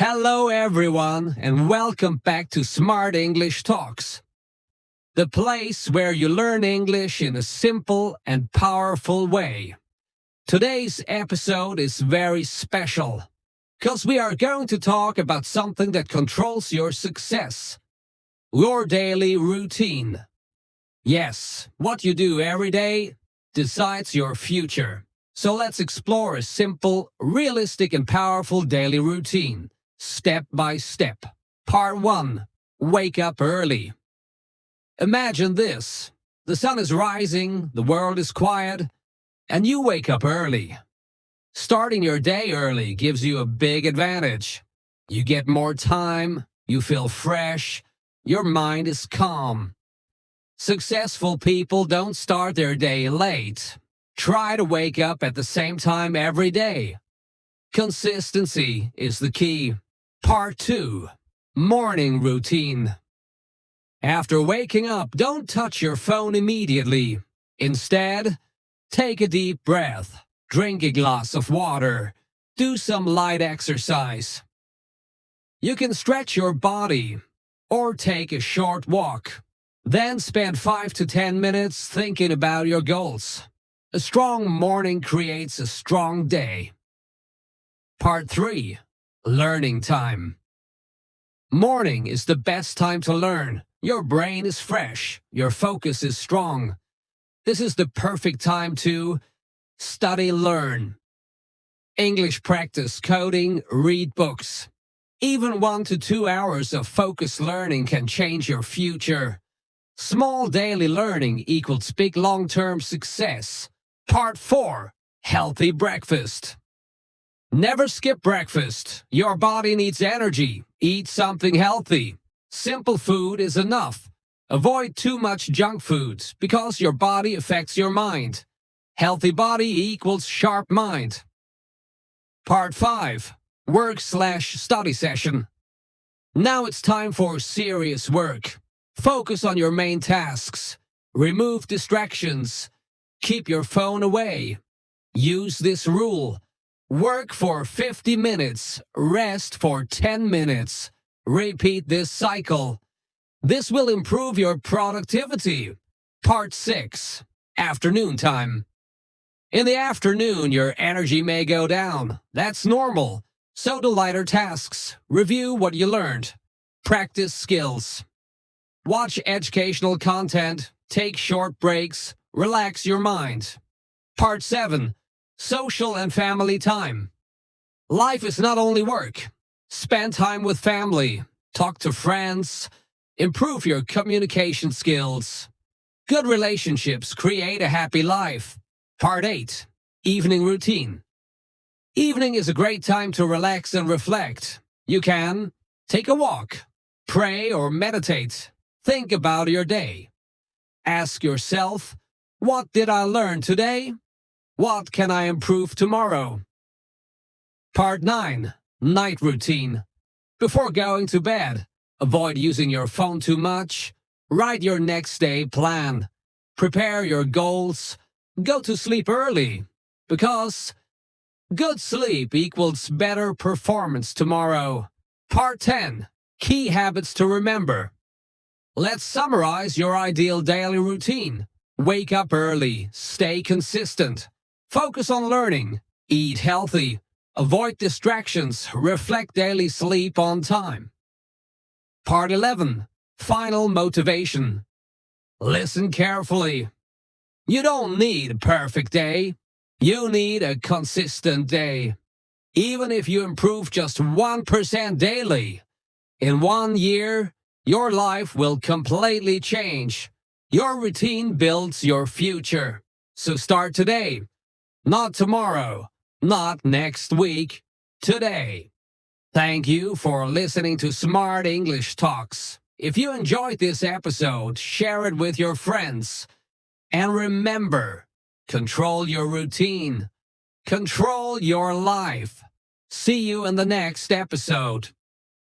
Hello everyone and welcome back to Smart English Talks, the place where you learn English in a simple and powerful way. Today's episode is very special because we are going to talk about something that controls your success, your daily routine. Yes, what you do every day decides your future. So let's explore a simple, realistic and powerful daily routine. Step by step. Part 1. Wake up early. Imagine this. The sun is rising, the world is quiet, and you wake up early. Starting your day early gives you a big advantage. You get more time, you feel fresh, your mind is calm. Successful people don't start their day late. Try to wake up at the same time every day. Consistency is the key. Part 2. Morning routine. After waking up, don't touch your phone immediately. Instead, take a deep breath, drink a glass of water, do some light exercise. You can stretch your body or take a short walk. Then spend 5 to 10 minutes thinking about your goals. A strong morning creates a strong day. Part 3. Learning time. Morning is the best time to learn. Your brain is fresh. Your focus is strong. This is the perfect time to study, learn. English practice, coding, read books. Even 1 to 2 hours of focused learning can change your future. Small daily learning equals big long-term success. Part 4. Healthy breakfast. Never skip breakfast. Your body needs energy. Eat something healthy. Simple food is enough. Avoid too much junk food because your body affects your mind. Healthy body equals sharp mind. Part 5. Work/study session. Now it's time for serious work. Focus on your main tasks. Remove distractions. Keep your phone away. Use this rule. Work for 50 minutes, rest for 10 minutes. Repeat this cycle. This will improve your productivity. Part 6. Afternoon time. In the afternoon, your energy may go down. That's normal. So do lighter tasks. Review what you learned. Practice skills. Watch educational content. Take short breaks. Relax your mind. Part 7. Social and family time. Life is not only work. Spend time with family. Talk to friends. Improve your communication skills. Good relationships create a happy life. Part 8. Evening routine. Evening is a great time to relax and reflect. You can take a walk, pray or meditate. Think about your day. Ask yourself, what did I learn today? What can I improve tomorrow? Part 9. Night routine. Before going to bed, avoid using your phone too much. Write your next day plan. Prepare your goals. Go to sleep early, because good sleep equals better performance tomorrow. Part 10. Key habits to remember. Let's summarize your ideal daily routine. Wake up early. Stay consistent. Focus on learning. Eat healthy. Avoid distractions. Reflect daily sleep on time. Part 11. Final motivation. Listen carefully. You don't need a perfect day. You need a consistent day. Even if you improve just 1% daily, in 1 year, your life will completely change. Your routine builds your future. So start today. Not tomorrow, not next week, today. Thank you for listening to Smart English Talks. If you enjoyed this episode, share it with your friends. And remember, control your routine. Control your life. See you in the next episode.